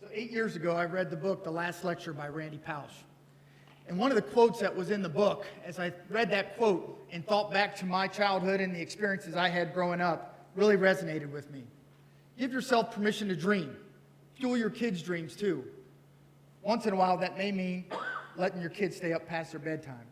So 8 years ago, I read the book, The Last Lecture by Randy Pausch. And one of the quotes that was in the book, as I read that quote and thought back to my childhood and the experiences I had growing up, really resonated with me. Give yourself permission to dream. Fuel your kids' dreams too. Once in a while, that may mean letting your kids stay up past their bedtime.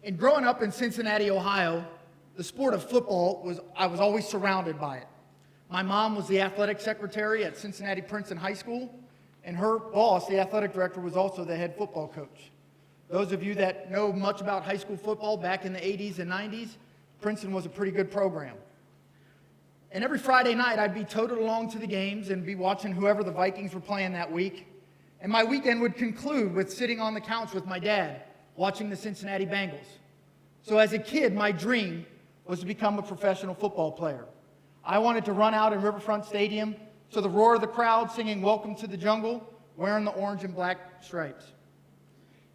And growing up in Cincinnati, Ohio, the sport of football I was always surrounded by it. My mom was the athletic secretary at Cincinnati Princeton High School, and her boss, the athletic director, was also the head football coach. Those of you that know much about high school football back in the 80s and 90s, Princeton was a pretty good program. And every Friday night, I'd be toted along to the games and be watching whoever the Vikings were playing that week. And my weekend would conclude with sitting on the couch with my dad, watching the Cincinnati Bengals. So as a kid, my dream was to become a professional football player. I wanted to run out in Riverfront Stadium to the roar of the crowd singing "Welcome to the Jungle," wearing the orange and black stripes.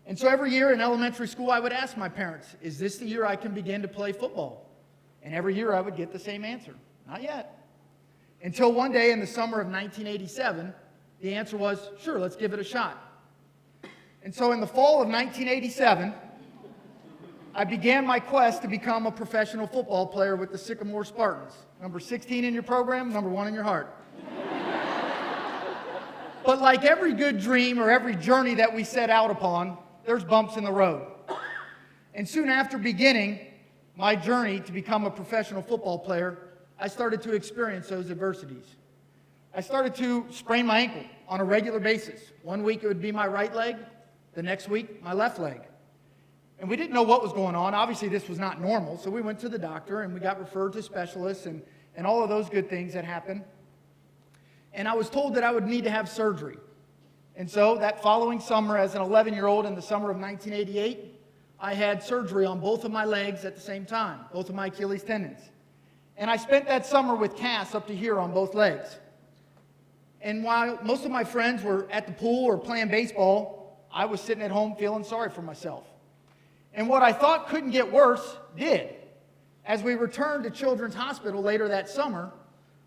And so every year in elementary school, I would ask my parents, is this the year I can begin to play football? And every year I would get the same answer, not yet. Until one day in the summer of 1987, the answer was, sure, let's give it a shot. And so in the fall of 1987, I began my quest to become a professional football player with the Sycamore Spartans. Number 16 in your program, number 1 in your heart. But like every good dream or every journey that we set out upon, there's bumps in the road. And soon after beginning my journey to become a professional football player, I started to experience those adversities. I started to sprain my ankle on a regular basis. One week it would be my right leg, the next week my left leg. And we didn't know what was going on. Obviously, this was not normal, so we went to the doctor and we got referred to specialists and all of those good things that happen. And I was told that I would need to have surgery. And so that following summer, as an 11-year-old in the summer of 1988, I had surgery on both of my legs at the same time, both of my Achilles tendons. And I spent that summer with casts up to here on both legs. And while most of my friends were at the pool or playing baseball, I was sitting at home feeling sorry for myself. And what I thought couldn't get worse did. As we returned to Children's Hospital later that summer,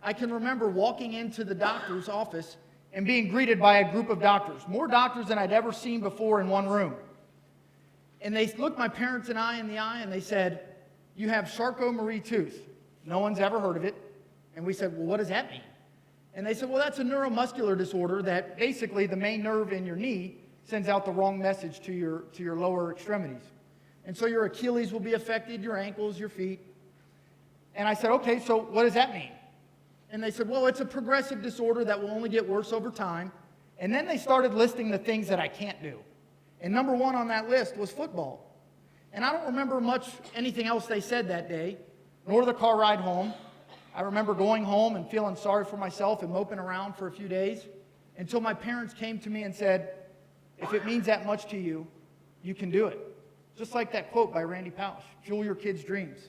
I can remember walking into the doctor's office and being greeted by a group of doctors, more doctors than I'd ever seen before in one room. And they looked my parents and I in the eye and they said, "You have Charcot-Marie tooth." No one's ever heard of it. And we said, "Well, what does that mean?" And they said, "Well, that's a neuromuscular disorder that basically the main nerve in your knee sends out the wrong message to your lower extremities. And so your Achilles will be affected, your ankles, your feet." And I said, "Okay, so what does that mean?" And they said, "Well, it's a progressive disorder that will only get worse over time." And then they started listing the things that I can't do. And number 1 on that list was football. And I don't remember much anything else they said that day, nor the car ride home. I remember going home and feeling sorry for myself and moping around for a few days until my parents came to me and said, "If it means that much to you, you can do it." Just like that quote by Randy Pausch, fuel your kids' dreams.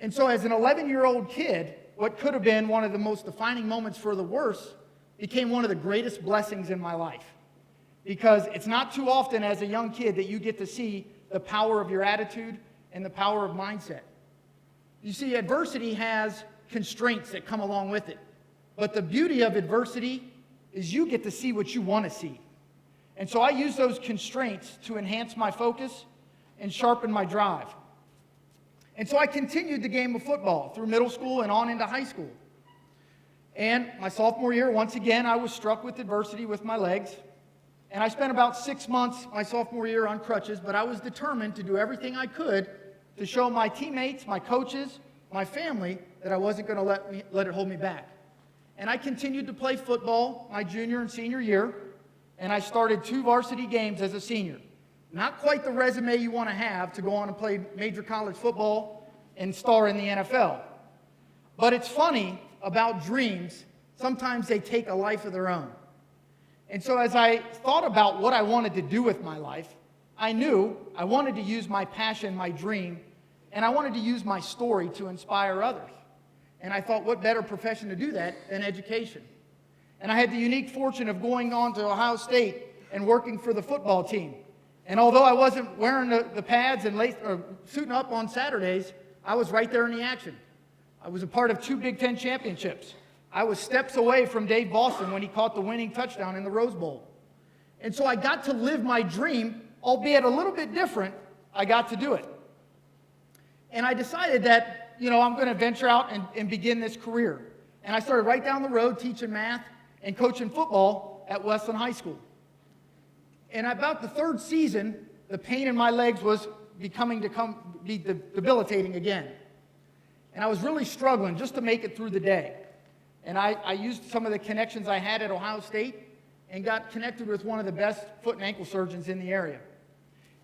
And so as an 11-year-old kid, what could have been one of the most defining moments for the worse became one of the greatest blessings in my life. Because it's not too often as a young kid that you get to see the power of your attitude and the power of mindset. You see, adversity has constraints that come along with it. But the beauty of adversity is you get to see what you want to see. And so I use those constraints to enhance my focus and sharpen my drive. And so I continued the game of football through middle school and on into high school. And my sophomore year, once again, I was struck with adversity with my legs. And I spent about 6 months my sophomore year on crutches, but I was determined to do everything I could to show my teammates, my coaches, my family that I wasn't going to let it hold me back. And I continued to play football my junior and senior year. And I started 2 varsity games as a senior. Not quite the resume you want to have to go on and play major college football and star in the NFL. But it's funny about dreams, sometimes they take a life of their own. And so as I thought about what I wanted to do with my life, I knew I wanted to use my passion, my dream, and I wanted to use my story to inspire others. And I thought, what better profession to do that than education? And I had the unique fortune of going on to Ohio State and working for the football team. And although I wasn't wearing the pads and suiting up on Saturdays, I was right there in the action. I was a part of 2 Big Ten championships, I was steps away from Dave Boston when he caught the winning touchdown in the Rose Bowl. And so I got to live my dream, albeit a little bit different. I got to do it. And I decided that, I'm going to venture out and begin this career. And I started right down the road teaching math and coaching football at Westland High School. And about the third season, the pain in my legs was becoming to be debilitating again. And I was really struggling just to make it through the day. And I used some of the connections I had at Ohio State and got connected with one of the best foot and ankle surgeons in the area.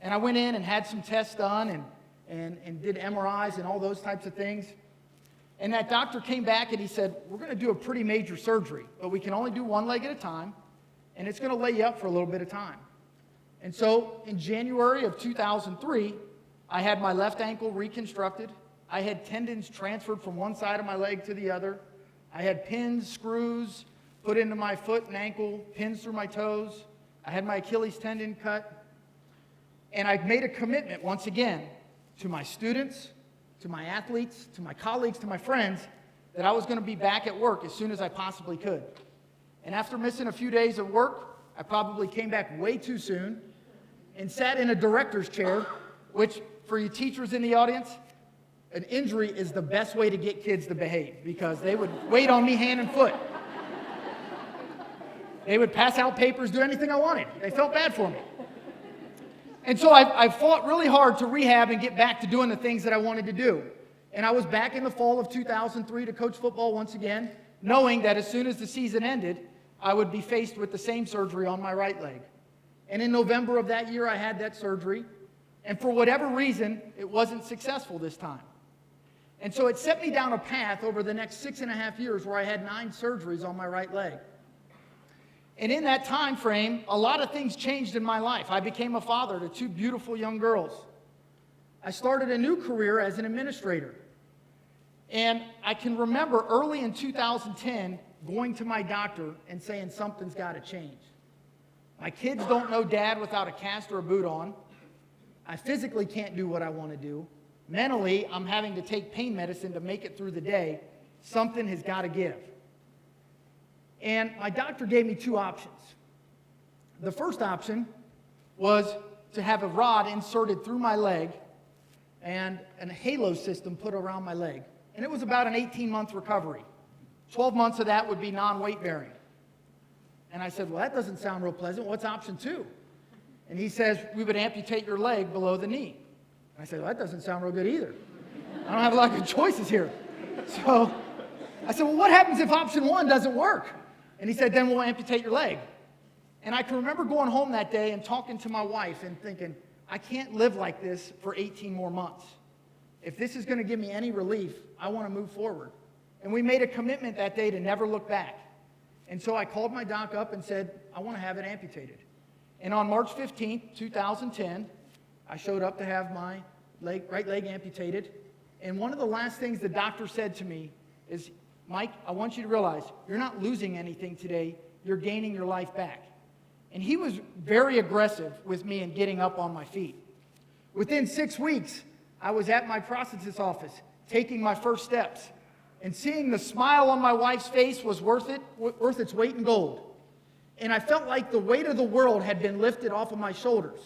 And I went in and had some tests done and did MRIs and all those types of things. And that doctor came back and he said, we're going to do a pretty major surgery, but we can only do one leg at a time, and it's going to lay you up for a little bit of time. And so in January of 2003, I had my left ankle reconstructed. I had tendons transferred from one side of my leg to the other. I had pins, screws put into my foot and ankle, pins through my toes. I had my Achilles tendon cut. And I made a commitment once again to my students, to my athletes, to my colleagues, to my friends, that I was going to be back at work as soon as I possibly could. And after missing a few days of work, I probably came back way too soon and sat in a director's chair, which for you teachers in the audience, an injury is the best way to get kids to behave because they would wait on me hand and foot. They would pass out papers, do anything I wanted. They felt bad for me. And so I fought really hard to rehab and get back to doing the things that I wanted to do. And I was back in the fall of 2003 to coach football once again, knowing that as soon as the season ended, I would be faced with the same surgery on my right leg. And in November of that year, I had that surgery. And for whatever reason, it wasn't successful this time. And so it set me down a path over the next 6.5 years where I had 9 surgeries on my right leg. And in that time frame, a lot of things changed in my life. I became a father to 2 beautiful young girls. I started a new career as an administrator. And I can remember early in 2010 going to my doctor and saying something's got to change. My kids don't know dad without a cast or a boot on. I physically can't do what I want to do. Mentally, I'm having to take pain medicine to make it through the day. Something has got to give. And my doctor gave me 2 options. The first option was to have a rod inserted through my leg and a halo system put around my leg. And it was about an 18-month recovery. 12 months of that would be non-weight bearing. And I said, well, that doesn't sound real pleasant. What's option 2? And he says, we would amputate your leg below the knee. And I said, well, that doesn't sound real good either. I don't have a lot of choices here. So I said, well, what happens if option 1 doesn't work? And he said, then we'll amputate your leg. And I can remember going home that day and talking to my wife and thinking, I can't live like this for 18 more months. If this is going to give me any relief, I want to move forward. And we made a commitment that day to never look back. And so I called my doc up and said, I want to have it amputated. And on March 15th, 2010, I showed up to have my right leg amputated. And one of the last things the doctor said to me is, Mike, I want you to realize you're not losing anything today. You're gaining your life back. And he was very aggressive with me in getting up on my feet. Within 6 weeks, I was at my prosthetist office taking my first steps. And seeing the smile on my wife's face was worth its weight in gold. And I felt like the weight of the world had been lifted off of my shoulders.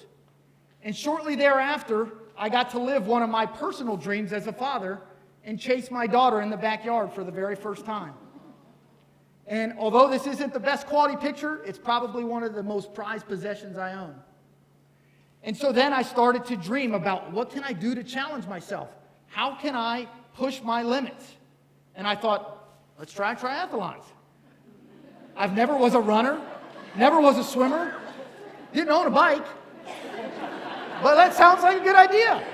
And shortly thereafter, I got to live one of my personal dreams as a father and chase my daughter in the backyard for the very first time. And although this isn't the best quality picture, it's probably one of the most prized possessions I own. And so then I started to dream about what can I do to challenge myself? How can I push my limits? And I thought, let's try triathlons. I've never was a runner, never was a swimmer, didn't own a bike, but that sounds like a good idea.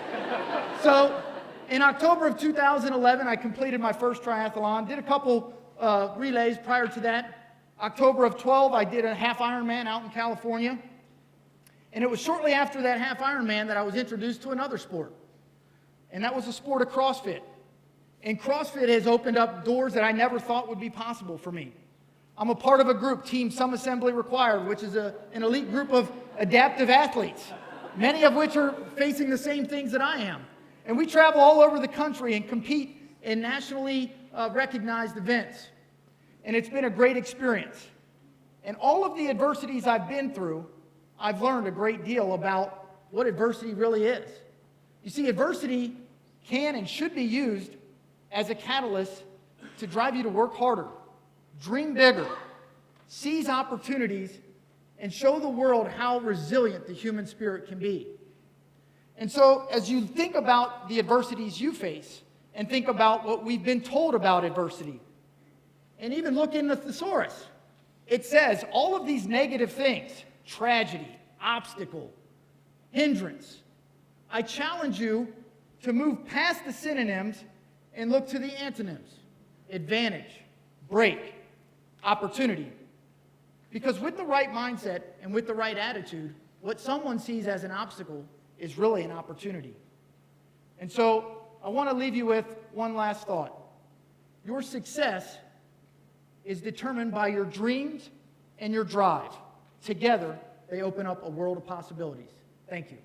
So in October of 2011, I completed my first triathlon, did a couple relays prior to that. October of 12, I did a half Ironman out in California. And it was shortly after that half Ironman that I was introduced to another sport. And that was the sport of CrossFit. And CrossFit has opened up doors that I never thought would be possible for me. I'm a part of a group, Team Some Assembly Required, which is an elite group of adaptive athletes, many of which are facing the same things that I am. And we travel all over the country and compete in nationally recognized events. and it's been a great experience. And all of the adversities I've been through, I've learned a great deal about what adversity really is. You see, adversity can and should be used as a catalyst to drive you to work harder, dream bigger, seize opportunities, and show the world how resilient the human spirit can be. And so, as you think about the adversities you face, and think about what we've been told about adversity, and even look in the thesaurus, it says all of these negative things, tragedy, obstacle, hindrance. I challenge you to move past the synonyms and look to the antonyms: advantage, break, opportunity. Because with the right mindset and with the right attitude, what someone sees as an obstacle is really an opportunity. And so I want to leave you with one last thought. Your success is determined by your dreams and your drive. Together, they open up a world of possibilities. Thank you.